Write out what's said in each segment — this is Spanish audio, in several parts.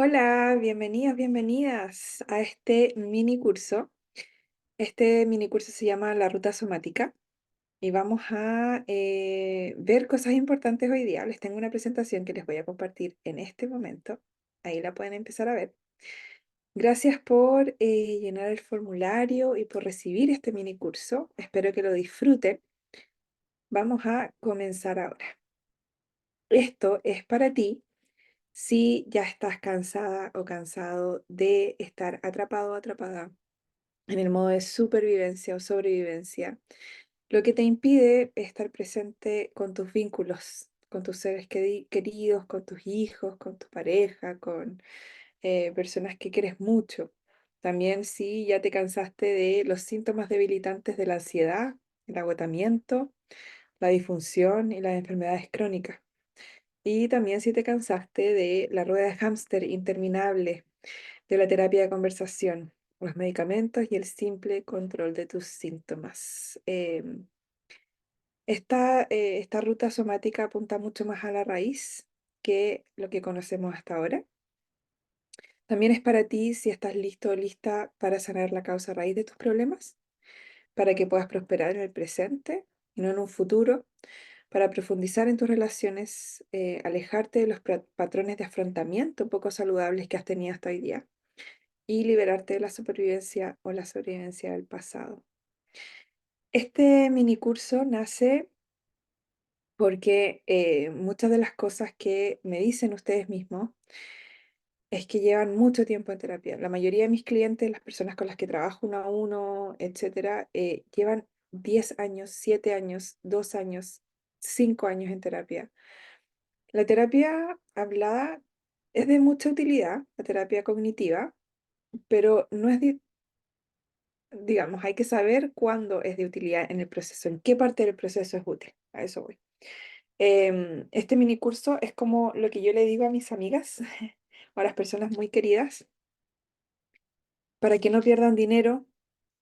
Hola, bienvenidos, bienvenidas a este mini curso. Este mini curso se llama La Ruta Somática y vamos a ver cosas importantes hoy día. Les tengo una presentación que les voy a compartir en este momento. Ahí la pueden empezar a ver. Gracias por llenar el formulario y por recibir este mini curso. Espero que lo disfruten. Vamos a comenzar ahora. Esto es para ti si ya estás cansada o cansado de estar atrapado o atrapada en el modo de supervivencia o sobrevivencia, lo que te impide estar presente con tus vínculos, con tus seres queridos, con tus hijos, con tu pareja, con personas que quieres mucho. También si ya te cansaste de los síntomas debilitantes de la ansiedad, el agotamiento, la disfunción y las enfermedades crónicas. Y también si te cansaste de la rueda de hámster interminable, de la terapia de conversación, los medicamentos y el simple control de tus síntomas. Esta ruta somática apunta mucho más a la raíz que lo que conocemos hasta ahora. También es para ti si estás listo o lista para sanar la causa raíz de tus problemas, para que puedas prosperar en el presente y no en un futuro, para profundizar en tus relaciones, alejarte de los patrones de afrontamiento poco saludables que has tenido hasta hoy día y liberarte de la supervivencia o la sobrevivencia del pasado. Este mini curso nace porque muchas de las cosas que me dicen ustedes mismos es que llevan mucho tiempo en terapia. La mayoría de mis clientes, las personas con las que trabajo uno a uno, etcétera, llevan 10 años, 7 años, 2 años, 5 años en terapia. La terapia hablada es de mucha utilidad, la terapia cognitiva, pero no es digamos, hay que saber cuándo es de utilidad en el proceso, en qué parte del proceso es útil. A eso voy. Este mini curso es como lo que yo le digo a mis amigas o a las personas muy queridas para que no pierdan dinero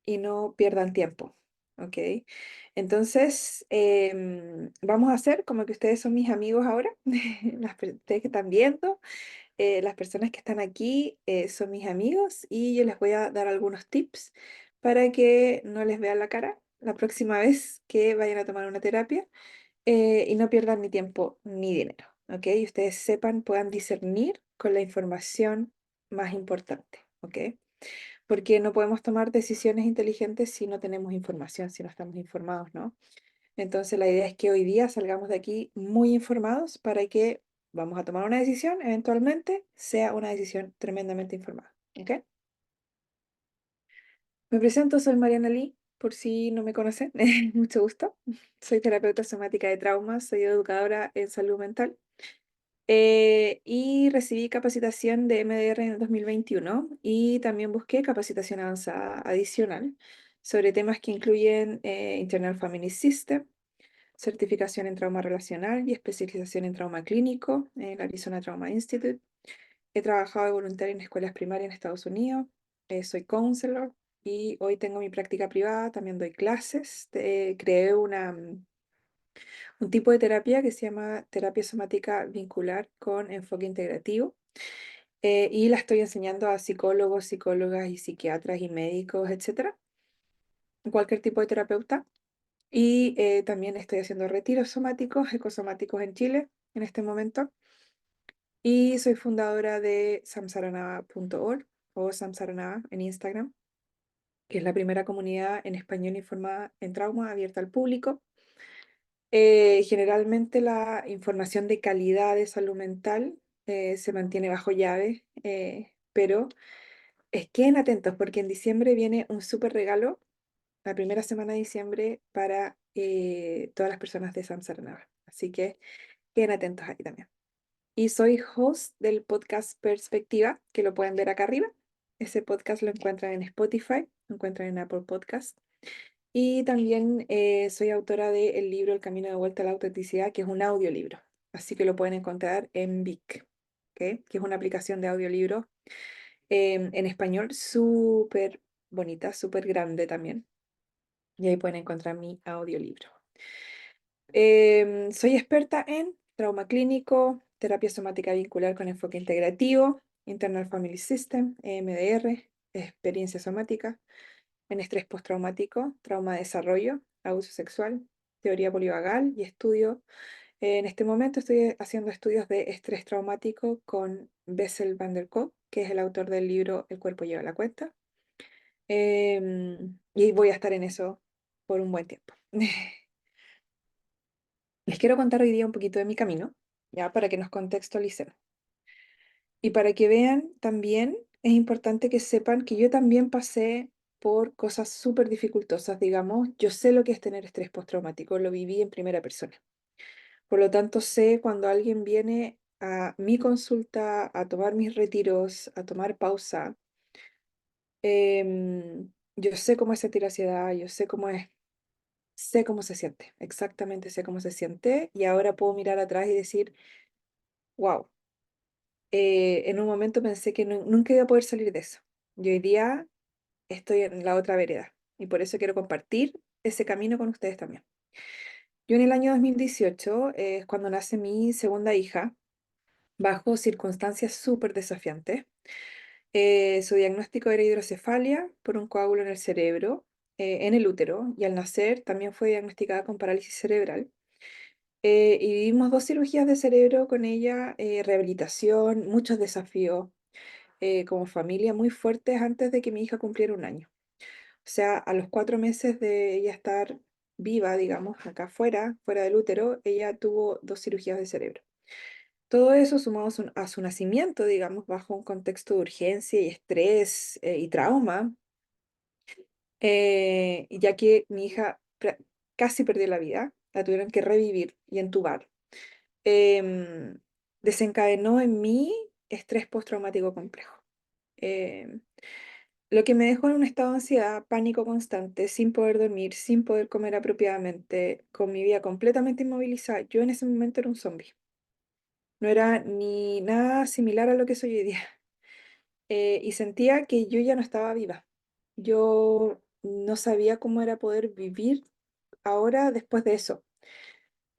y no pierdan tiempo. ¿Ok? Entonces, vamos a hacer como que ustedes son mis amigos ahora, ustedes que están viendo, las personas que están aquí son mis amigos y yo les voy a dar algunos tips para que no les vean la cara la próxima vez que vayan a tomar una terapia y no pierdan ni tiempo ni dinero, ¿ok? Y ustedes sepan, puedan discernir con la información más importante, ¿ok? Porque no podemos tomar decisiones inteligentes si no tenemos información, si no estamos informados, ¿no? Entonces la idea es que hoy día salgamos de aquí muy informados para que vamos a tomar una decisión, eventualmente sea una decisión tremendamente informada. ¿Ok? Me presento, soy Mariana Lee, por si no me conocen, mucho gusto. Soy terapeuta somática de traumas, soy educadora en salud mental y recibí capacitación de MDR en el 2021 y también busqué capacitación avanzada adicional sobre temas que incluyen Internal Family System, certificación en trauma relacional y especialización en trauma clínico en el Arizona Trauma Institute. He trabajado de voluntaria en escuelas primarias en Estados Unidos, soy counselor y hoy tengo mi práctica privada, también doy clases. Creé un tipo de terapia que se llama terapia somática vincular con enfoque integrativo y la estoy enseñando a psicólogos, psicólogas y psiquiatras y médicos, etcétera, cualquier tipo de terapeuta. Y también estoy haciendo retiros somáticos, ecosomáticos en Chile en este momento. Y soy fundadora de samsaranava.org o Samsaranava en Instagram, que es la primera comunidad en español informada en trauma abierta al público. Generalmente la información de calidad de salud mental se mantiene bajo llave, pero queden atentos porque en diciembre viene un súper regalo, la primera semana de diciembre, para todas las personas de Samsaranava. Así que queden atentos ahí también. Y soy host del podcast Perspectiva, que lo pueden ver acá arriba. Ese podcast lo encuentran en Spotify, lo encuentran en Apple Podcast. Y también soy autora del libro El Camino de Vuelta a la Autenticidad, que es un audiolibro. Así que lo pueden encontrar en Vic, ¿ok? Que es una aplicación de audiolibro en español súper bonita, súper grande también. Y ahí pueden encontrar mi audiolibro. Soy experta en trauma clínico, terapia somática vincular con enfoque integrativo Internal Family System, EMDR, experiencia somática, en estrés postraumático, trauma de desarrollo, abuso sexual, teoría polivagal y estudio. En este momento estoy haciendo estudios de estrés traumático con Bessel van der Kolk, que es el autor del libro El cuerpo lleva la cuenta. Y voy a estar en eso por un buen tiempo. Les quiero contar hoy día un poquito de mi camino, ya para que nos contextualicemos. Y para que vean también, es importante que sepan que yo también pasé por cosas súper dificultosas, digamos. Yo sé lo que es tener estrés postraumático, lo viví en primera persona. Por lo tanto, sé cuando alguien viene a mi consulta, a tomar mis retiros, a tomar pausa. Yo sé cómo es sentir ansiedad, yo sé cómo es, sé cómo se siente, exactamente sé cómo se siente. Y ahora puedo mirar atrás y decir, wow, en un momento pensé que nunca iba a poder salir de eso. Y hoy día estoy en la otra vereda. Y por eso quiero compartir ese camino con ustedes también. Yo en el año 2018 es cuando nace mi segunda hija, bajo circunstancias súper desafiantes. Su diagnóstico era hidrocefalia por un coágulo en el cerebro, en el útero, y al nacer también fue diagnosticada con parálisis cerebral. Y vivimos dos cirugías de cerebro con ella, rehabilitación, muchos desafíos como familia muy fuertes antes de que mi hija cumpliera un año. O sea, a los 4 meses de ella estar viva, digamos, acá afuera, fuera del útero, ella tuvo dos cirugías de cerebro. Todo eso sumado a su nacimiento, digamos, bajo un contexto de urgencia y estrés y trauma, ya que mi hija casi perdió la vida, la tuvieron que revivir y entubar, em, desencadenó en mí estrés postraumático complejo. em, lo que me dejó en un estado de ansiedad, pánico constante, sin poder dormir, sin poder comer apropiadamente, con mi vida completamente inmovilizada. Yo en ese momento era un zombie. No era ni nada similar a lo que soy hoy día. Y sentía que yo ya no estaba viva. Yo no sabía cómo era poder vivir ahora después de eso.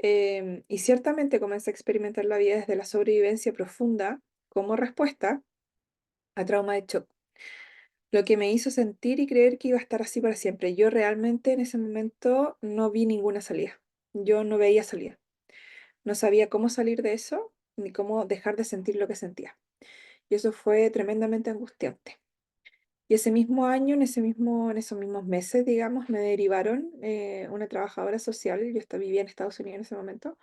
Y ciertamente comencé a experimentar la vida desde la sobrevivencia profunda como respuesta a trauma de shock, lo que me hizo sentir y creer que iba a estar así para siempre. Yo realmente en ese momento no vi ninguna salida. Yo no veía salida. No sabía cómo salir de eso ni cómo dejar de sentir lo que sentía. Y eso fue tremendamente angustiante. Y ese mismo año, en esos mismos meses, digamos, me derivaron una trabajadora social, yo vivía en Estados Unidos en ese momento,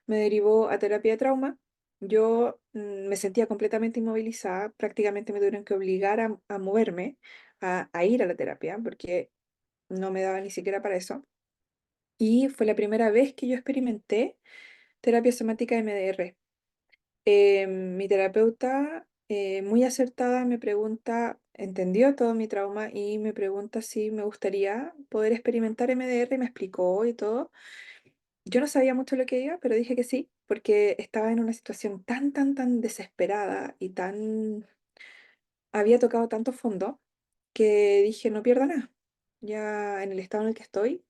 me derivó a terapia de trauma. Yo me sentía completamente inmovilizada, prácticamente me tuvieron que obligar a moverme, a ir a la terapia, porque no me daba ni siquiera para eso. Y fue la primera vez que yo experimenté terapia somática MDR. Mi terapeuta, muy acertada, me pregunta, entendió todo mi trauma y me pregunta si me gustaría poder experimentar MDR y me explicó y todo. Yo no sabía mucho lo que iba, pero dije que sí, porque estaba en una situación tan, tan, tan desesperada y tan... Había tocado tanto fondo que dije, no pierdo nada. Ya en el estado en el que estoy,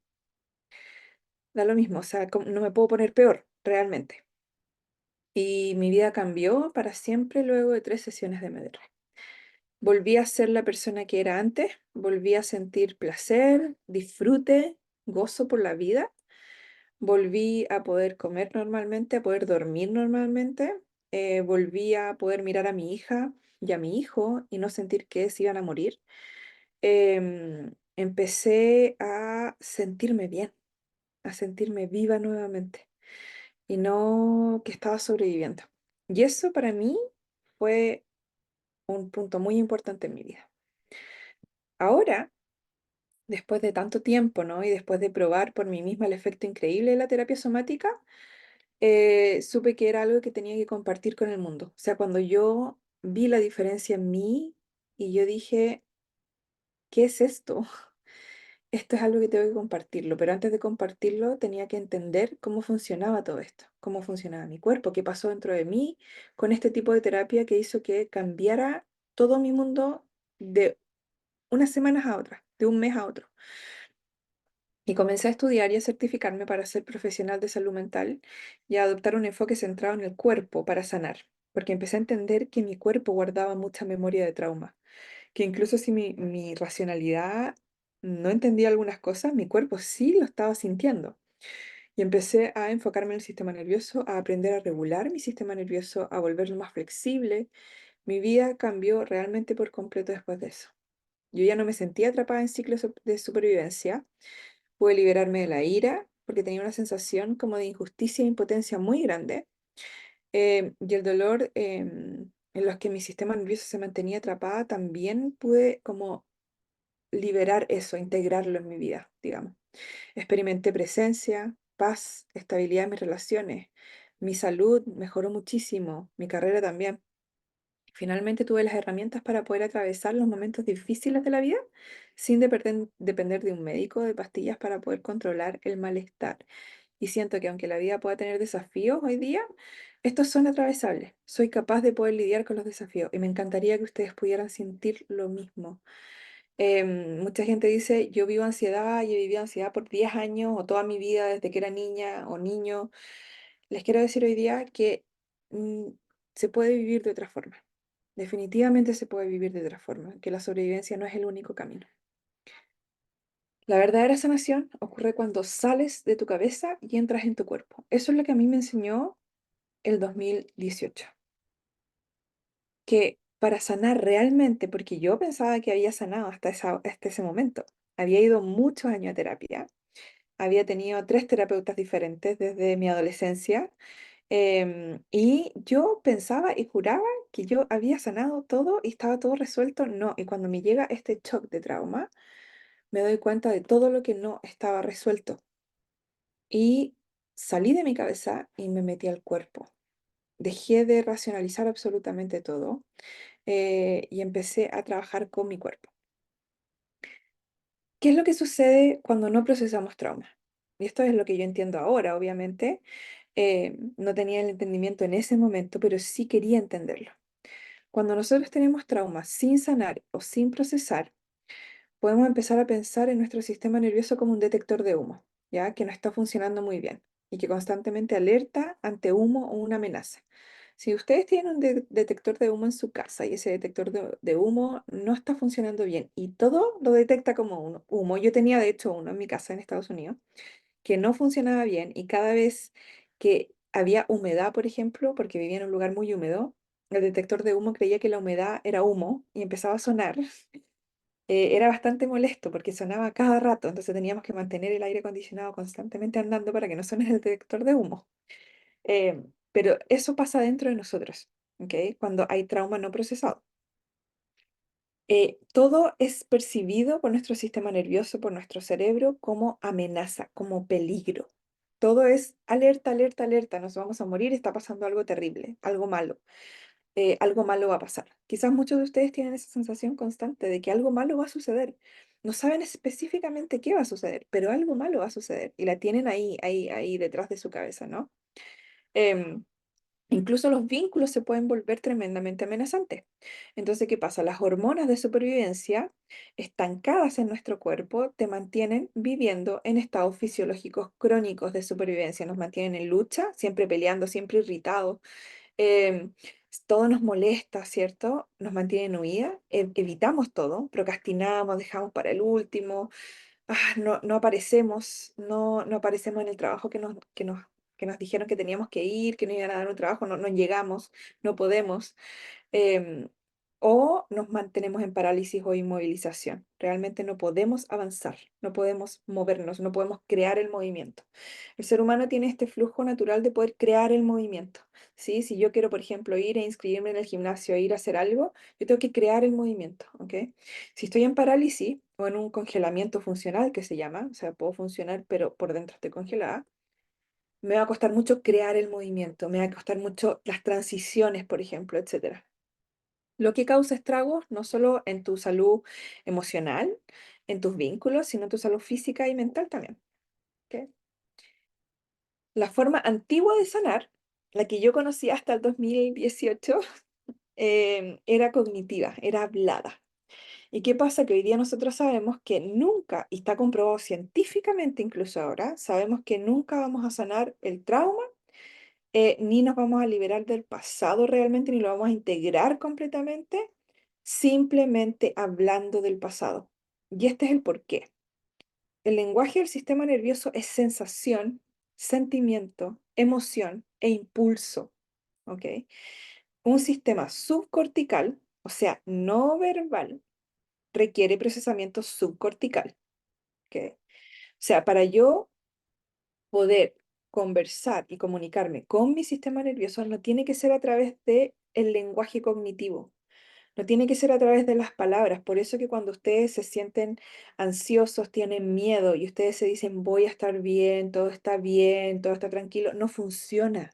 da lo mismo, o sea, no me puedo poner peor, realmente. Y mi vida cambió para siempre luego de 3 sesiones de MDR. Volví a ser la persona que era antes, volví a sentir placer, disfrute, gozo por la vida, volví a poder comer normalmente, a poder dormir normalmente, volví a poder mirar a mi hija y a mi hijo y no sentir que se iban a morir. Empecé a sentirme bien, a sentirme viva nuevamente y no que estaba sobreviviendo. Y eso para mí fue un punto muy importante en mi vida. Ahora, después de tanto tiempo, ¿no? Y después de probar por mí misma el efecto increíble de la terapia somática, supe que era algo que tenía que compartir con el mundo. O sea, cuando yo vi la diferencia en mí y yo dije, ¿qué es esto? Esto es algo que tengo que compartirlo, pero antes de compartirlo tenía que entender cómo funcionaba todo esto, cómo funcionaba mi cuerpo, qué pasó dentro de mí con este tipo de terapia que hizo que cambiara todo mi mundo de unas semanas a otras, de un mes a otro. Y comencé a estudiar y a certificarme para ser profesional de salud mental y a adoptar un enfoque centrado en el cuerpo para sanar. porque empecé a entender que mi cuerpo guardaba mucha memoria de trauma, que incluso si mi racionalidad no entendía algunas cosas, mi cuerpo sí lo estaba sintiendo. Y empecé a enfocarme en el sistema nervioso, a aprender a regular mi sistema nervioso, a volverlo más flexible. Mi vida cambió realmente por completo después de eso. Yo ya no me sentía atrapada en ciclos de supervivencia. Pude liberarme de la ira porque tenía una sensación como de injusticia e impotencia muy grande. Y el dolor en los que mi sistema nervioso se mantenía atrapada, también pude como liberar eso, integrarlo en mi vida, digamos. Experimenté presencia, paz, estabilidad en mis relaciones. Mi salud mejoró muchísimo, mi carrera también. Finalmente tuve las herramientas para poder atravesar los momentos difíciles de la vida sin depender de un médico, de pastillas para poder controlar el malestar. Y siento que aunque la vida pueda tener desafíos hoy día, estos son atravesables. Soy capaz de poder lidiar con los desafíos y me encantaría que ustedes pudieran sentir lo mismo. Mucha gente dice, yo vivo ansiedad, yo he vivido ansiedad por 10 años o toda mi vida desde que era niña o niño. Les quiero decir hoy día que mm, se puede vivir de otra forma. Definitivamente se puede vivir de otra forma, que la sobrevivencia no es el único camino. La verdadera sanación ocurre cuando sales de tu cabeza y entras en tu cuerpo. Eso es lo que a mí me enseñó el 2018. Que para sanar realmente, porque yo pensaba que había sanado hasta ese momento, había ido muchos años a terapia, había tenido 3 terapeutas diferentes desde mi adolescencia, y yo pensaba y juraba que yo había sanado todo y estaba todo resuelto. No, y cuando me llega este shock de trauma, me doy cuenta de todo lo que no estaba resuelto. Y salí de mi cabeza y me metí al cuerpo. Dejé de racionalizar absolutamente todo, y empecé a trabajar con mi cuerpo. ¿Qué es lo que sucede cuando no procesamos trauma? Y esto es lo que yo entiendo ahora, obviamente. No tenía el entendimiento en ese momento, pero sí quería entenderlo. Cuando nosotros tenemos traumas sin sanar o sin procesar, podemos empezar a pensar en nuestro sistema nervioso como un detector de humo, ya que no está funcionando muy bien y que constantemente alerta ante humo o una amenaza. Si ustedes tienen un detector de humo en su casa y ese detector de humo no está funcionando bien y todo lo detecta como humo, yo tenía de hecho uno en mi casa en Estados Unidos que no funcionaba bien y cada vez que había humedad, por ejemplo, porque vivía en un lugar muy húmedo, el detector de humo creía que la humedad era humo y empezaba a sonar. Era bastante molesto porque sonaba cada rato, entonces teníamos que mantener el aire acondicionado constantemente andando para que no suene el detector de humo. Pero eso pasa dentro de nosotros, ¿ok? Cuando hay trauma no procesado. Todo es percibido por nuestro sistema nervioso, por nuestro cerebro, como amenaza, como peligro. Todo es alerta, alerta, alerta, nos vamos a morir, está pasando algo terrible, algo malo va a pasar. Quizás muchos de ustedes tienen esa sensación constante de que algo malo va a suceder. No saben específicamente qué va a suceder, pero algo malo va a suceder y la tienen ahí, ahí, ahí detrás de su cabeza, ¿no? Em, Incluso los vínculos se pueden volver tremendamente amenazantes. Entonces, ¿qué pasa? Las hormonas de supervivencia estancadas en nuestro cuerpo te mantienen viviendo en estados fisiológicos crónicos de supervivencia, nos mantienen en lucha, siempre peleando, siempre irritados. em, Todo nos molesta, ¿cierto? Nos mantiene en huida, evitamos todo, procrastinamos, dejamos para el último, no aparecemos, no aparecemos en el trabajo que nos dijeron que teníamos que ir, que nos iban a dar un trabajo, no llegamos, no podemos, em, o nos mantenemos en parálisis o inmovilización. Realmente no podemos avanzar, no podemos movernos, no podemos crear el movimiento. El ser humano tiene este flujo natural de poder crear el movimiento. ¿Sí? Si yo quiero, por ejemplo, ir e inscribirme en el gimnasio, ir a hacer algo, yo tengo que crear el movimiento, ¿ok? Si estoy en parálisis o en un congelamiento funcional que se llama, o sea, puedo funcionar, pero por dentro estoy congelada, me va a costar mucho crear el movimiento, me va a costar mucho las transiciones, por ejemplo, etcétera. Lo que causa estragos no solo en tu salud emocional, en tus vínculos, sino en tu salud física y mental también. ¿Ok? La forma antigua de sanar, la que yo conocí hasta el 2018, era cognitiva, era hablada. ¿Y qué pasa? Que hoy día nosotros sabemos que nunca, y está comprobado científicamente incluso ahora, sabemos que nunca vamos a sanar el trauma ni nos vamos a liberar del pasado realmente, ni lo vamos a integrar completamente, simplemente hablando del pasado. Y este es el porqué. El lenguaje del sistema nervioso es sensación, sentimiento, emoción e impulso, ¿ok? Un sistema subcortical, o sea, no verbal, requiere procesamiento subcortical, ¿ok? O sea, para yo poder conversar y comunicarme con mi sistema nervioso no tiene que ser a través de el lenguaje cognitivo, no tiene que ser a través de las palabras. Por eso que cuando ustedes se sienten ansiosos, tienen miedo y ustedes se dicen voy a estar bien, todo está tranquilo, no funciona.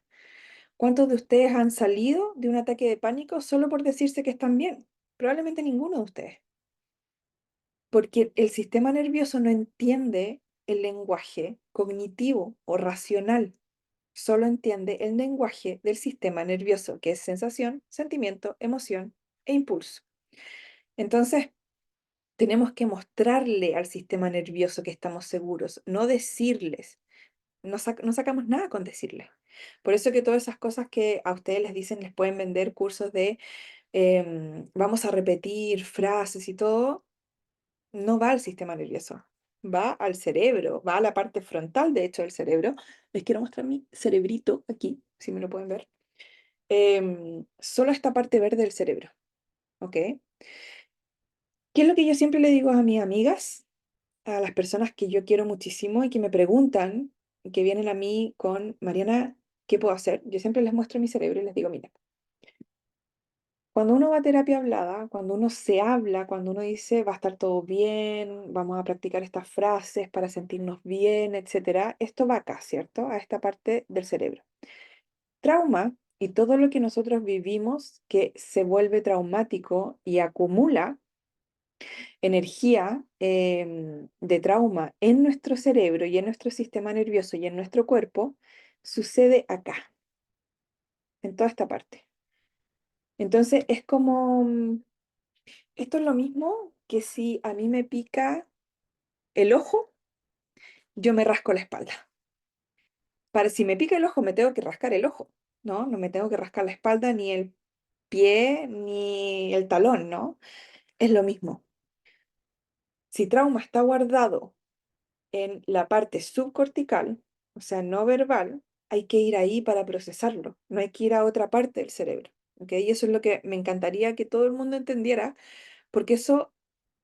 ¿Cuántos de ustedes han salido de un ataque de pánico solo por decirse que están bien? Probablemente ninguno de ustedes, porque el sistema nervioso no entiende el lenguaje cognitivo o racional, solo entiende el lenguaje del sistema nervioso, que es sensación, sentimiento, emoción e impulso. Entonces, tenemos que mostrarle al sistema nervioso que estamos seguros, no decirles. No sacamos nada con decirles. Por eso que todas esas cosas que a ustedes les dicen, les pueden vender cursos de vamos a repetir frases y todo, no va al sistema nervioso, va al cerebro, va a la parte frontal, de hecho, del cerebro. Les quiero mostrar mi cerebrito aquí, si me lo pueden ver. Solo esta parte verde del cerebro, ¿ok? ¿Qué es lo que yo siempre le digo a mis amigas, a las personas que yo quiero muchísimo y que me preguntan, que vienen a mí con, Mariana, ¿qué puedo hacer? Yo siempre les muestro mi cerebro y les digo, mira, cuando uno va a terapia hablada, cuando uno se habla, cuando uno dice va a estar todo bien, vamos a practicar estas frases para sentirnos bien, etcétera, esto va acá, ¿cierto? A esta parte del cerebro. Trauma y todo lo que nosotros vivimos que se vuelve traumático y acumula energía de trauma en nuestro cerebro y en nuestro sistema nervioso y en nuestro cuerpo, sucede acá, en toda esta parte. Entonces es como, esto es lo mismo que si a mí me pica el ojo, yo me rasco la espalda. Para si me pica el ojo, me tengo que rascar el ojo, ¿no? No me tengo que rascar la espalda, ni el pie, ni el talón, ¿no? Es lo mismo. Si trauma está guardado en la parte subcortical, o sea, no verbal, hay que ir ahí para procesarlo, no hay que ir a otra parte del cerebro, ¿ok? Y eso es lo que me encantaría que todo el mundo entendiera, porque eso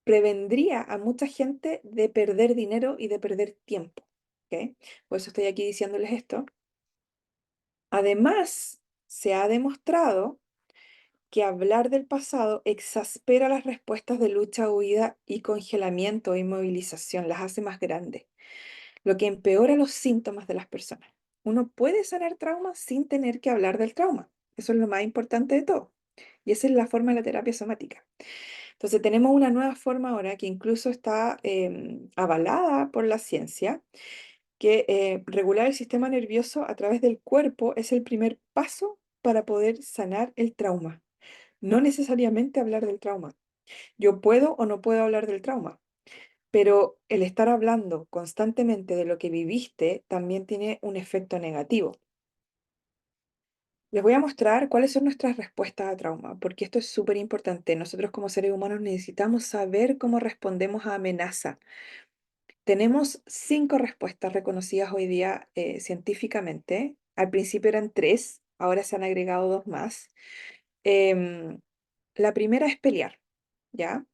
prevendría a mucha gente de perder dinero y de perder tiempo, ¿ok? Por eso estoy aquí diciéndoles esto. Además, se ha demostrado que hablar del pasado exaspera las respuestas de lucha, huida y congelamiento e inmovilización, las hace más grandes, lo que empeora los síntomas de las personas. Uno puede sanar traumas sin tener que hablar del trauma. Eso es lo más importante de todo. Y esa es la forma de la terapia somática. Entonces tenemos una nueva forma ahora que incluso está avalada por la ciencia, que regular el sistema nervioso a través del cuerpo es el primer paso para poder sanar el trauma. No necesariamente hablar del trauma. Yo puedo o no puedo hablar del trauma, pero el estar hablando constantemente de lo que viviste también tiene un efecto negativo. Les voy a mostrar cuáles son nuestras respuestas a trauma, porque esto es súper importante. Nosotros como seres humanos necesitamos saber cómo respondemos a amenaza. Tenemos 5 respuestas reconocidas hoy día científicamente. Al principio eran 3, ahora se han agregado 2 más. Em, la primera es pelear, ¿ya?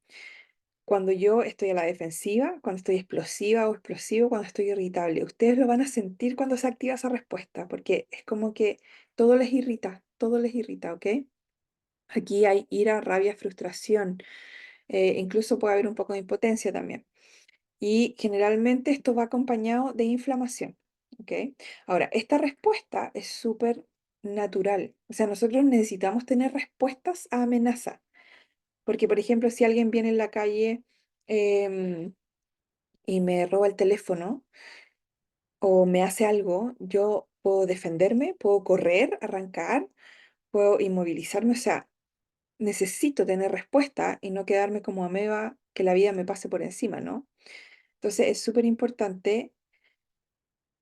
Cuando yo estoy a la defensiva, cuando estoy explosiva o explosivo, cuando estoy irritable. Ustedes lo van a sentir cuando se activa esa respuesta, porque es como que todo les irrita, ¿ok? Aquí hay ira, rabia, frustración, incluso puede haber un poco de impotencia también. Y generalmente esto va acompañado de inflamación, ¿ok? Ahora, esta respuesta es súper natural. O sea, nosotros necesitamos tener respuestas a amenaza. Porque, por ejemplo, si alguien viene en la calle em, y me roba el teléfono o me hace algo, yo puedo defenderme, puedo correr, arrancar, puedo inmovilizarme. O sea, necesito tener respuesta y no quedarme como ameba que la vida me pase por encima, ¿no? Entonces es súper importante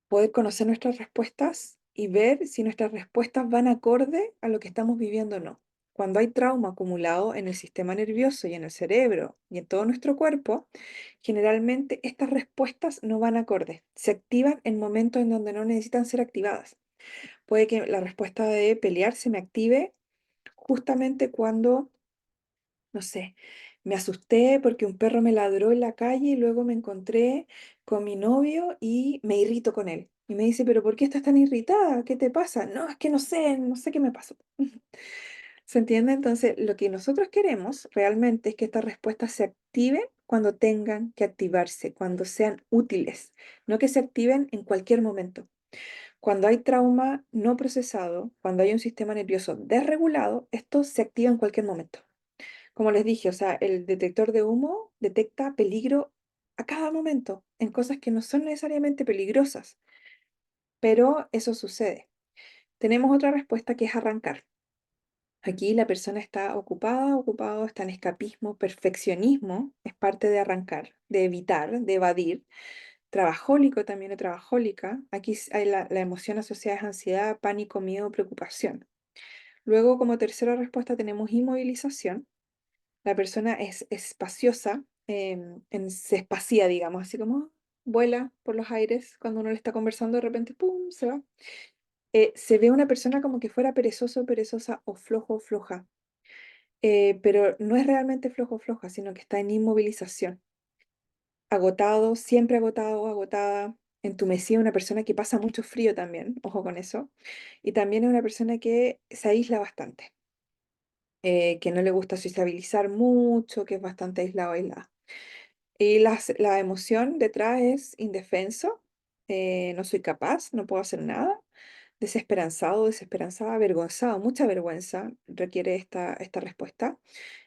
poder conocer nuestras respuestas y ver si nuestras respuestas van acorde a lo que estamos viviendo o no. Cuando hay trauma acumulado en el sistema nervioso y en el cerebro y en todo nuestro cuerpo, generalmente estas respuestas no van acorde, se activan en momentos en donde no necesitan ser activadas. Puede que la respuesta de pelear se me active justamente cuando, no sé, me asusté porque un perro me ladró en la calle y luego me encontré con mi novio y me irrito con él. Y me dice, pero ¿por qué estás tan irritada? ¿Qué te pasa? No, es que no sé qué me pasó. ¿Se entiende? Entonces, lo que nosotros queremos realmente es que estas respuestas se activen cuando tengan que activarse, cuando sean útiles, no que se activen en cualquier momento. Cuando hay trauma no procesado, cuando hay un sistema nervioso desregulado, esto se activa en cualquier momento. Como les dije, o sea, el detector de humo detecta peligro a cada momento en cosas que no son necesariamente peligrosas, pero eso sucede. Tenemos otra respuesta que es arrancar. Aquí la persona está ocupada, ocupado, está en escapismo, perfeccionismo, es parte de arrancar, de evitar, de evadir. Trabajólico también o trabajólica. Aquí hay la emoción asociada es ansiedad, pánico, miedo, preocupación. Luego, como tercera respuesta, tenemos inmovilización. La persona es espaciosa, se espacía, digamos, así como vuela por los aires cuando uno le está conversando, de repente, ¡pum!, se va. Se ve una persona como que fuera perezoso, perezosa o flojo o floja, pero no es realmente flojo o floja, sino que está en inmovilización. Agotado, siempre agotado, agotada, entumecida, una persona que pasa mucho frío también, ojo con eso. Y también es una persona que se aísla bastante, que no le gusta sociabilizar mucho, que es bastante aislado, aislada. Y la emoción detrás es indefenso, no soy capaz, no puedo hacer nada, desesperanzado, desesperanzada, avergonzado, mucha vergüenza requiere esta respuesta,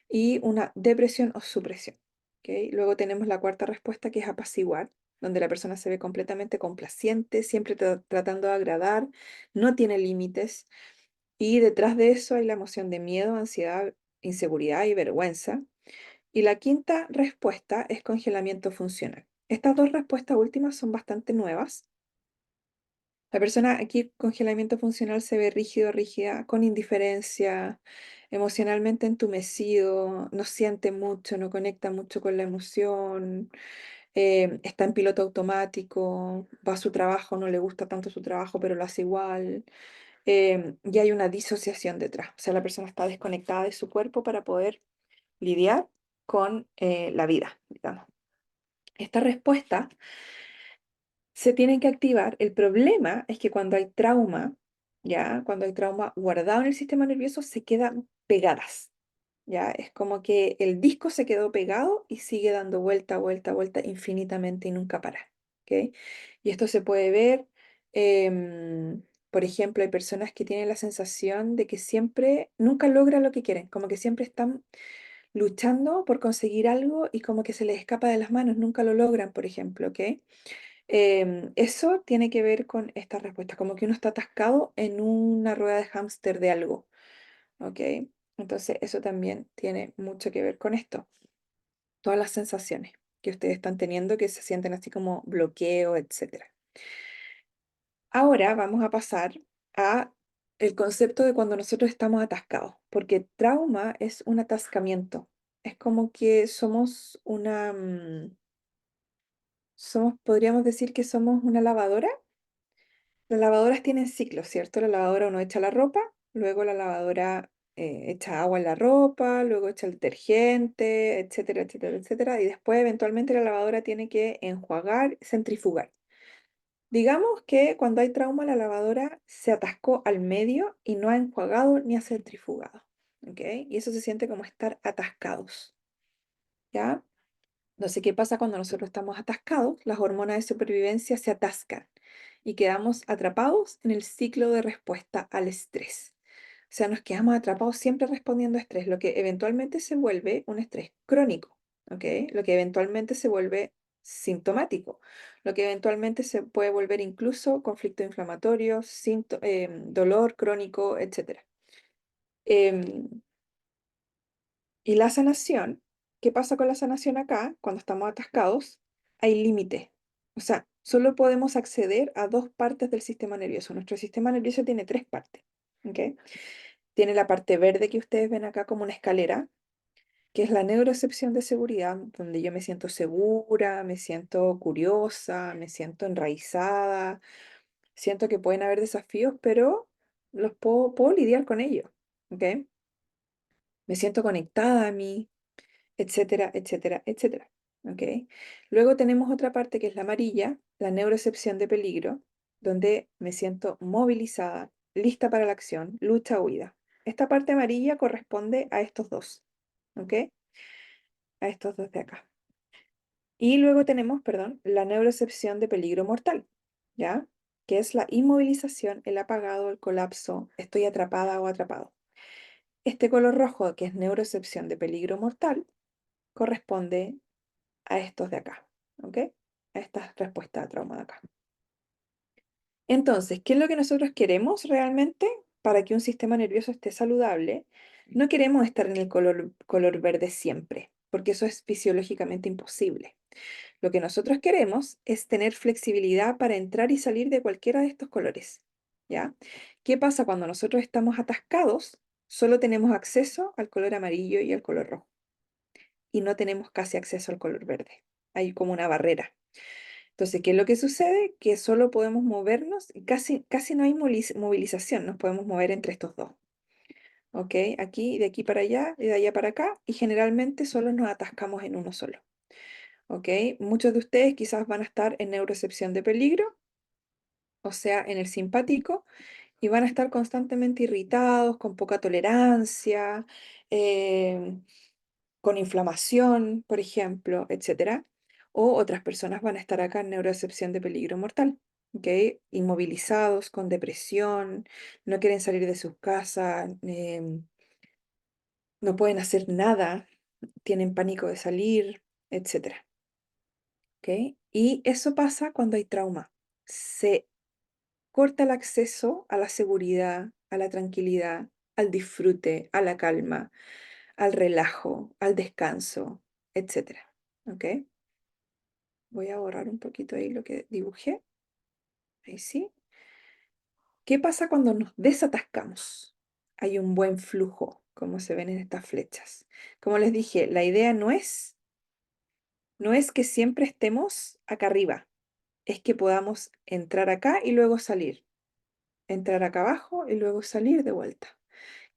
y una depresión o supresión. ¿Ok? Luego tenemos la cuarta respuesta que es apaciguar, donde la persona se ve completamente complaciente, siempre tratando de agradar, no tiene límites, y detrás de eso hay la emoción de miedo, ansiedad, inseguridad y vergüenza. Y la quinta respuesta es congelamiento funcional. Estas dos respuestas últimas son bastante nuevas. La persona aquí, congelamiento funcional, se ve rígido, rígida, con indiferencia, emocionalmente entumecido, no siente mucho, no conecta mucho con la emoción, está en piloto automático, va a su trabajo, no le gusta tanto su trabajo, pero lo hace igual. Y hay una disociación detrás, o sea, la persona está desconectada de su cuerpo para poder lidiar con la vida, digamos. Esta respuesta se tienen que activar. El problema es que cuando hay trauma, ya, cuando hay trauma guardado en el sistema nervioso, se quedan pegadas. Ya, es como que el disco se quedó pegado y sigue dando vuelta, vuelta, vuelta infinitamente y nunca para. ¿Ok? Y esto se puede ver, por ejemplo, hay personas que tienen la sensación de que siempre, nunca logran lo que quieren, como que siempre están luchando por conseguir algo y como que se les escapa de las manos, nunca lo logran, por ejemplo, ¿ok? Eso tiene que ver con esta respuesta, como que uno está atascado en una rueda de hámster de algo, ¿ok? Entonces eso también tiene mucho que ver con esto, todas las sensaciones que ustedes están teniendo que se sienten así como bloqueo, etcétera. Ahora vamos a pasar a el concepto de cuando nosotros estamos atascados, porque trauma es un atascamiento, es como que somos podríamos decir que somos una lavadora. Las lavadoras tienen ciclos, ¿cierto? La lavadora uno echa la ropa, luego la lavadora echa agua en la ropa, luego echa el detergente, etcétera, etcétera, etcétera. Y después eventualmente la lavadora tiene que enjuagar, centrifugar. Digamos que cuando hay trauma la lavadora se atascó al medio y no ha enjuagado ni ha centrifugado. ¿Ok? Y eso se siente como estar atascados. ¿Ya? No sé qué pasa cuando nosotros estamos atascados, las hormonas de supervivencia se atascan y quedamos atrapados en el ciclo de respuesta al estrés. O sea, nos quedamos atrapados siempre respondiendo a estrés, lo que eventualmente se vuelve un estrés crónico, ¿ok? Lo que eventualmente se vuelve sintomático, lo que eventualmente se puede volver incluso conflicto inflamatorio, dolor crónico, etcétera. Em, y la sanación, ¿qué pasa con la sanación acá? Cuando estamos atascados, hay límite. O sea, solo podemos acceder a dos partes del sistema nervioso. Nuestro sistema nervioso tiene tres partes, ¿ok? Tiene la parte verde que ustedes ven acá como una escalera, que es la neurocepción de seguridad, donde yo me siento segura, me siento curiosa, me siento enraizada, siento que pueden haber desafíos, pero puedo lidiar con ellos, ¿ok? Me siento conectada a mí, etcétera, etcétera, etcétera, ¿ok? Luego tenemos otra parte que es la amarilla, la neurocepción de peligro, donde me siento movilizada, lista para la acción, lucha, huida. Esta parte amarilla corresponde a estos dos, ¿ok? A estos dos de acá. Y luego tenemos, perdón, la neurocepción de peligro mortal, ¿ya? Que es la inmovilización, el apagado, el colapso, estoy atrapada o atrapado. Este color rojo, que es neurocepción de peligro mortal, corresponde a estos de acá, ¿ok? A esta respuesta a trauma de acá. Entonces, ¿qué es lo que nosotros queremos realmente para que un sistema nervioso esté saludable? No queremos estar en el color verde siempre, porque eso es fisiológicamente imposible. Lo que nosotros queremos es tener flexibilidad para entrar y salir de cualquiera de estos colores, ¿ya? ¿Qué pasa cuando nosotros estamos atascados? Solo tenemos acceso al color amarillo y al color rojo y no tenemos casi acceso al color verde. Hay como una barrera. Entonces, ¿qué es lo que sucede? Que solo podemos movernos y casi no hay movilización, nos podemos mover entre estos dos. ¿Ok? Aquí, de aquí para allá y de allá para acá, y generalmente solo nos atascamos en uno solo. ¿Ok? Muchos de ustedes quizás van a estar en neurocepción de peligro, o sea, en el simpático, y van a estar constantemente irritados, con poca tolerancia, em, con inflamación, por ejemplo, etcétera. O otras personas van a estar acá en neurocepción de peligro mortal, ¿ok? Inmovilizados, con depresión, no quieren salir de sus casas, no pueden hacer nada, tienen pánico de salir, etcétera, ¿ok? Y eso pasa cuando hay trauma. Se corta el acceso a la seguridad, a la tranquilidad, al disfrute, a la calma, al relajo, al descanso, etcétera, ¿ok? Voy a borrar un poquito ahí lo que dibujé. Ahí sí. ¿Qué pasa cuando nos desatascamos? Hay un buen flujo, como se ven en estas flechas. Como les dije, la idea no es que siempre estemos acá arriba, es que podamos entrar acá y luego salir, entrar acá abajo y luego salir de vuelta.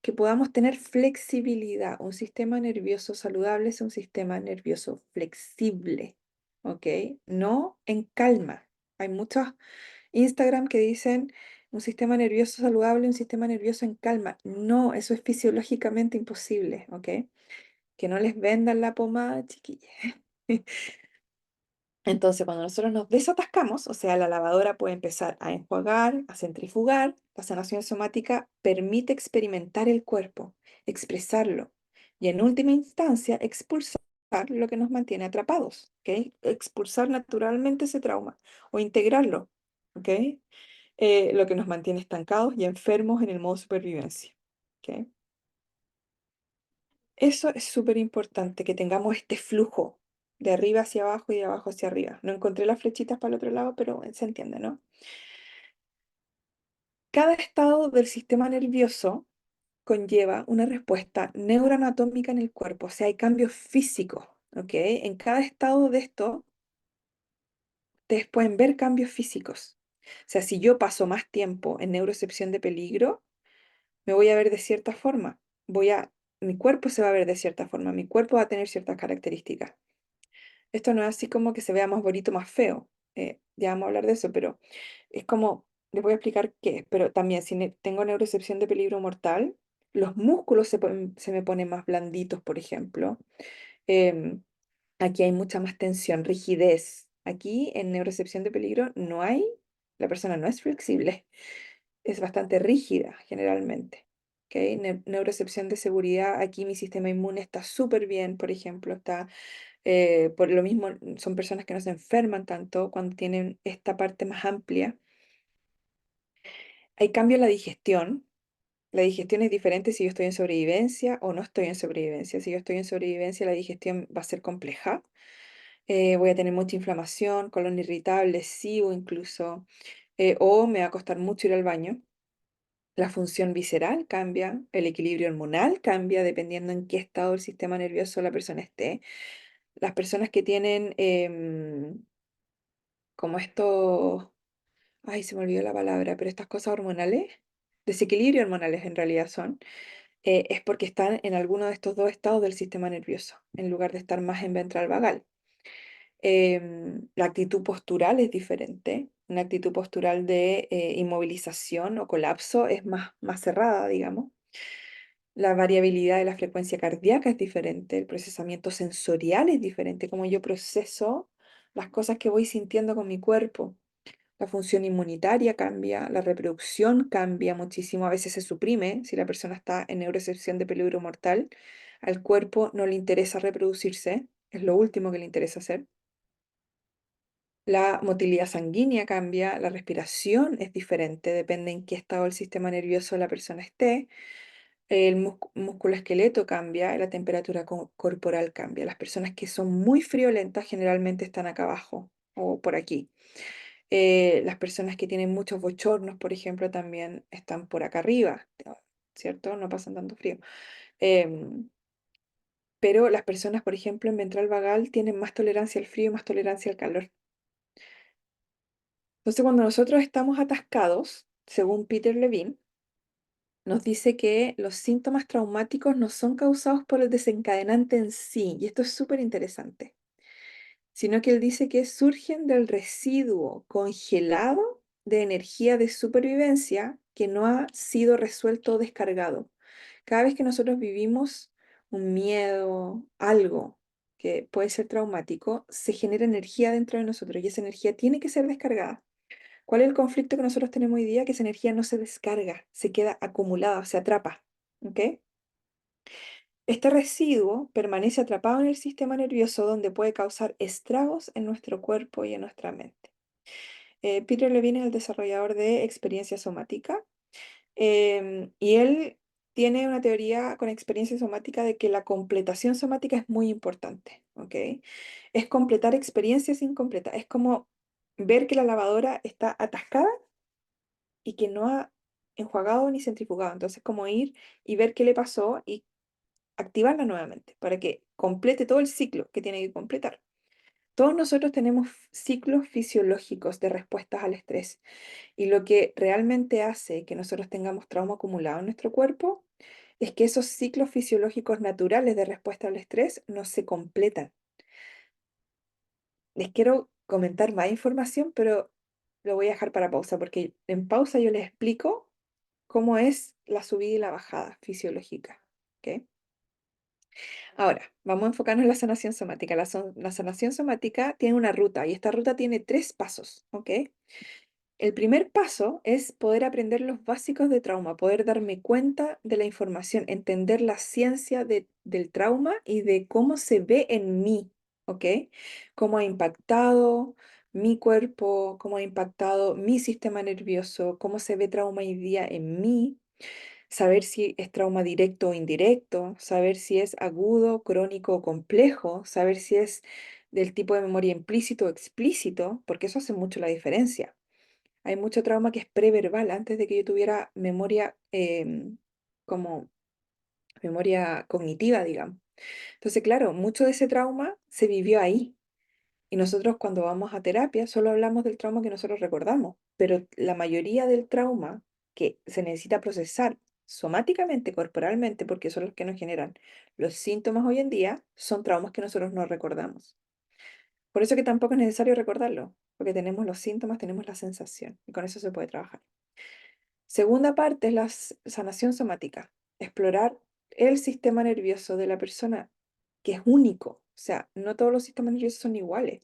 Que podamos tener flexibilidad. Un sistema nervioso saludable es un sistema nervioso flexible, ¿ok? No en calma. Hay muchos Instagram que dicen un sistema nervioso saludable, un sistema nervioso en calma. No, eso es fisiológicamente imposible, ¿ok? Que no les vendan la pomada, chiquillas. Entonces, cuando nosotros nos desatascamos, o sea, la lavadora puede empezar a enjuagar, a centrifugar, la sanación somática permite experimentar el cuerpo, expresarlo y en última instancia expulsar lo que nos mantiene atrapados, ¿ok? Expulsar naturalmente ese trauma o integrarlo, ¿ok? Lo que nos mantiene estancados y enfermos en el modo supervivencia, ¿ok? Eso es súper importante, que tengamos este flujo de arriba hacia abajo y de abajo hacia arriba. No encontré las flechitas para el otro lado, pero se entiende, ¿no? Cada estado del sistema nervioso conlleva una respuesta neuroanatómica en el cuerpo, o sea, hay cambios físicos, ¿ok? En cada estado de esto, ustedes pueden ver cambios físicos. O sea, si yo paso más tiempo en neurocepción de peligro, me voy a ver de cierta forma. Mi cuerpo se va a ver de cierta forma, mi cuerpo va a tener ciertas características. Esto no es así como que se vea más bonito, más feo. Ya vamos a hablar de eso, pero es como, les voy a explicar qué es. Pero también, si tengo neurocepción de peligro mortal, los músculos se me ponen más blanditos, por ejemplo. Em, Aquí hay mucha más tensión, rigidez. Aquí en neurocepción de peligro la persona no es flexible, es bastante rígida generalmente. ¿Ok? Neurocepción de seguridad, aquí mi sistema inmune está súper bien, por ejemplo, por lo mismo, son personas que no se enferman tanto cuando tienen esta parte más amplia. Hay cambio en la digestión. La digestión es diferente si yo estoy en sobrevivencia o no estoy en sobrevivencia. Si yo estoy en sobrevivencia, la digestión va a ser compleja. voy a tener mucha inflamación, colon irritable, sí, o incluso, o me va a costar mucho ir al baño. La función visceral cambia, el equilibrio hormonal cambia dependiendo en qué estado del sistema nervioso la persona esté. Las personas que tienen como estos, ay, se me olvidó la palabra, pero estas cosas hormonales, desequilibrio hormonales en realidad son, es porque están en alguno de estos dos estados del sistema nervioso, en lugar de estar más en ventral vagal. La actitud postural es diferente. Una actitud postural de inmovilización o colapso es más cerrada, digamos. La variabilidad de la frecuencia cardíaca es diferente. El procesamiento sensorial es diferente. Como yo proceso las cosas que voy sintiendo con mi cuerpo. La función inmunitaria cambia, la reproducción cambia muchísimo, a veces se suprime si la persona está en neuroexcepción de peligro mortal. Al cuerpo no le interesa reproducirse, es lo último que le interesa hacer. La motilidad sanguínea cambia, la respiración es diferente, depende en qué estado del sistema nervioso la persona esté. El músculo esqueleto cambia, la temperatura corporal cambia. Las personas que son muy friolentas generalmente están acá abajo o por aquí. Las personas que tienen muchos bochornos, por ejemplo, también están por acá arriba, ¿cierto? No pasan tanto frío. Em, pero las personas, por ejemplo, en ventral vagal tienen más tolerancia al frío y más tolerancia al calor. Entonces, cuando nosotros estamos atascados, según Peter Levine, nos dice que los síntomas traumáticos no son causados por el desencadenante en sí, y esto es súper interesante, sino que él dice que surgen del residuo congelado de energía de supervivencia que no ha sido resuelto o descargado. Cada vez que nosotros vivimos un miedo, algo que puede ser traumático, se genera energía dentro de nosotros y esa energía tiene que ser descargada. ¿Cuál es el conflicto que nosotros tenemos hoy día? Que esa energía no se descarga, se queda acumulada, se atrapa. ¿Ok? Este residuo permanece atrapado en el sistema nervioso donde puede causar estragos en nuestro cuerpo y en nuestra mente. Peter Levine es el desarrollador de experiencia somática y él tiene una teoría con experiencia somática de que la completación somática es muy importante. ¿Ok? Es completar experiencias incompletas. Es como ver que la lavadora está atascada y que no ha enjuagado ni centrifugado. Entonces, como ir y ver qué le pasó y activarla nuevamente para que complete todo el ciclo que tiene que completar. Todos nosotros tenemos ciclos fisiológicos de respuestas al estrés y lo que realmente hace que nosotros tengamos trauma acumulado en nuestro cuerpo es que esos ciclos fisiológicos naturales de respuesta al estrés no se completan. Les quiero comentar más información, pero lo voy a dejar para pausa porque en pausa yo les explico cómo es la subida y la bajada fisiológica. ¿Ok? Ahora, vamos a enfocarnos en la sanación somática. La sanación somática tiene una ruta y esta ruta tiene tres pasos. ¿Ok? El primer paso es poder aprender los básicos de trauma, poder darme cuenta de la información, entender la ciencia del trauma y de cómo se ve en mí. ¿Ok? Cómo ha impactado mi cuerpo, cómo ha impactado mi sistema nervioso, cómo se ve trauma hoy día en mí, saber si es trauma directo o indirecto, saber si es agudo, crónico o complejo, saber si es del tipo de memoria implícito o explícito, porque eso hace mucho la diferencia. Hay mucho trauma que es preverbal, antes de que yo tuviera memoria como memoria cognitiva, digamos. Entonces, claro, mucho de ese trauma se vivió ahí. Y nosotros cuando vamos a terapia solo hablamos del trauma que nosotros recordamos, pero la mayoría del trauma que se necesita procesar somáticamente, corporalmente, porque son los que nos generan los síntomas hoy en día, son traumas que nosotros no recordamos. Por eso que tampoco es necesario recordarlo, porque tenemos los síntomas, tenemos la sensación, y con eso se puede trabajar. Segunda parte es la sanación somática, explorar el sistema nervioso de la persona, que es único. O sea, no todos los sistemas nerviosos son iguales.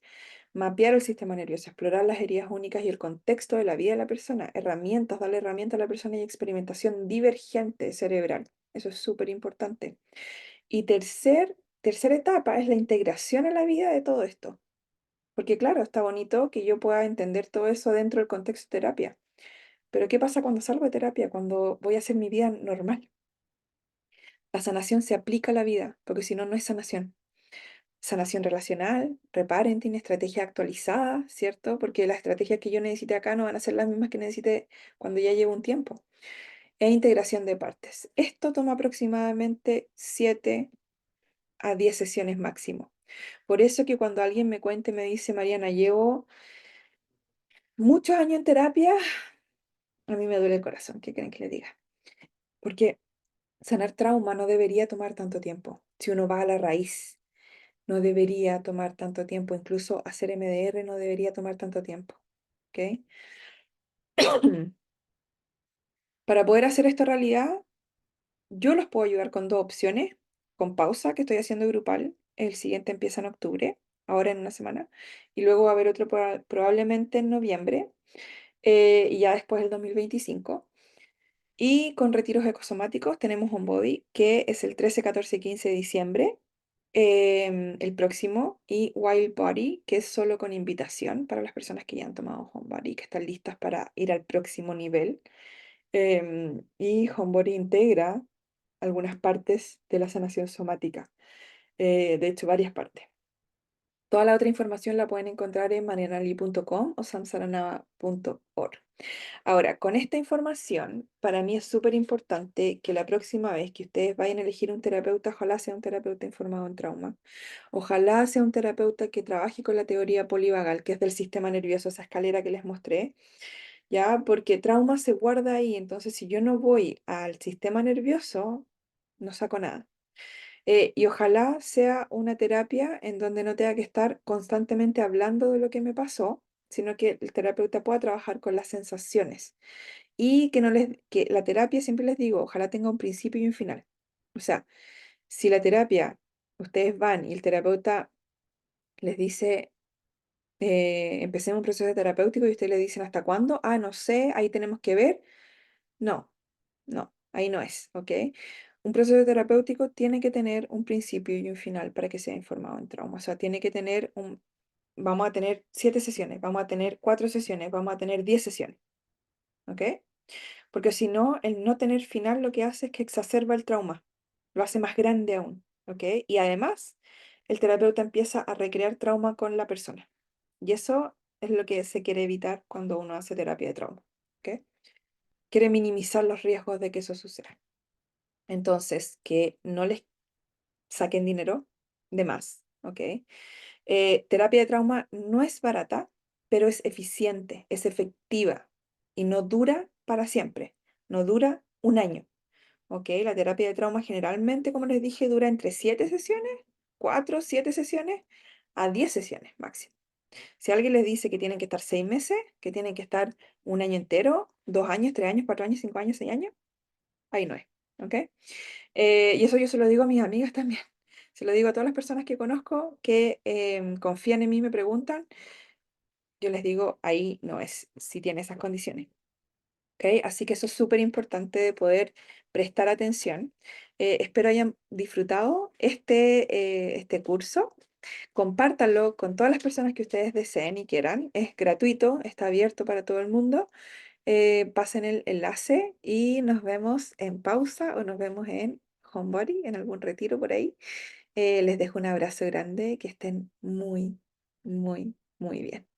Mapear el sistema nervioso, explorar las heridas únicas y el contexto de la vida de la persona, herramientas, darle herramientas a la persona y experimentación divergente cerebral. Eso es súper importante. Y tercera etapa es la integración a la vida de todo esto. Porque claro, está bonito que yo pueda entender todo eso dentro del contexto de terapia. Pero ¿qué pasa cuando salgo de terapia? Cuando voy a hacer mi vida normal. La sanación se aplica a la vida, porque si no, no es sanación. sanación relacional, reparenting, estrategia actualizada, ¿cierto? Porque las estrategias que yo necesite acá no van a ser las mismas que necesite cuando ya llevo un tiempo. E integración de partes. Esto toma aproximadamente 7 a 10 sesiones máximo. Por eso que cuando alguien me cuente, me dice, Mariana, llevo muchos años en terapia, a mí me duele el corazón, ¿qué quieren que le diga? Porque sanar trauma no debería tomar tanto tiempo. Si uno va a la raíz, no debería tomar tanto tiempo. Incluso hacer MDR no debería tomar tanto tiempo. ¿Ok? Para poder hacer esto realidad, yo los puedo ayudar con dos opciones. Con pausa, que estoy haciendo grupal. El siguiente empieza en octubre, ahora en una semana. Y luego va a haber otro probablemente en noviembre. Y ya después del 2025. Y con retiros ecosomáticos tenemos un body que es el 13, 14 y 15 de diciembre, el próximo, y Wild Body, que es solo con invitación para las personas que ya han tomado Homebody, que están listas para ir al próximo nivel. Y Homebody integra algunas partes de la sanación somática, de hecho varias partes. Toda la otra información la pueden encontrar en marianali.com o samsaranava.org. Ahora, con esta información, para mí es súper importante que la próxima vez que ustedes vayan a elegir un terapeuta, ojalá sea un terapeuta informado en trauma, ojalá sea un terapeuta que trabaje con la teoría polivagal, que es del sistema nervioso, esa escalera que les mostré, ¿ya? Porque trauma se guarda ahí, entonces si yo no voy al sistema nervioso, no saco nada. Y ojalá sea una terapia en donde no tenga que estar constantemente hablando de lo que me pasó, sino que el terapeuta pueda trabajar con las sensaciones y que la terapia, siempre les digo, ojalá tenga un principio y un final. O sea, si la terapia, ustedes van y el terapeuta les dice, empecemos un proceso terapéutico y ustedes le dicen, ¿hasta cuándo? Ah, no sé, ahí tenemos que ver. No, no, ahí no es, ¿ok? Un proceso terapéutico tiene que tener un principio y un final para que sea informado en trauma. O sea, tiene que tener vamos a tener 7 sesiones, vamos a tener 4 sesiones, vamos a tener 10 sesiones, ¿ok? Porque si no, el no tener final lo que hace es que exacerba el trauma, lo hace más grande aún, ¿ok? Y además, el terapeuta empieza a recrear trauma con la persona. Y eso es lo que se quiere evitar cuando uno hace terapia de trauma, ¿ok? Quiere minimizar los riesgos de que eso suceda. Entonces, que no les saquen dinero de más, ¿ok? Terapia de trauma no es barata, pero es eficiente, es efectiva y no dura para siempre, no dura un año. ¿Ok? La terapia de trauma generalmente, como les dije, dura entre 7 sesiones, 4, 7 sesiones, a 10 sesiones máximo. Si alguien les dice que tienen que estar 6 meses, que tienen que estar un año entero, 2 años, 3 años, 4 años, 5 años, 6 años, ahí no es. ¿Ok? Y eso yo se lo digo a mis amigas también. Se lo digo a todas las personas que conozco que confían en mí, me preguntan, yo les digo, ahí no es, si tiene esas condiciones. ¿Ok? Así que eso es súper importante de poder prestar atención. Espero hayan disfrutado este curso. Compártanlo con todas las personas que ustedes deseen y quieran. Es gratuito, está abierto para todo el mundo. Pasen el enlace y nos vemos en pausa o nos vemos en Homebody, en algún retiro por ahí. Les dejo un abrazo grande, que estén muy, muy, muy bien.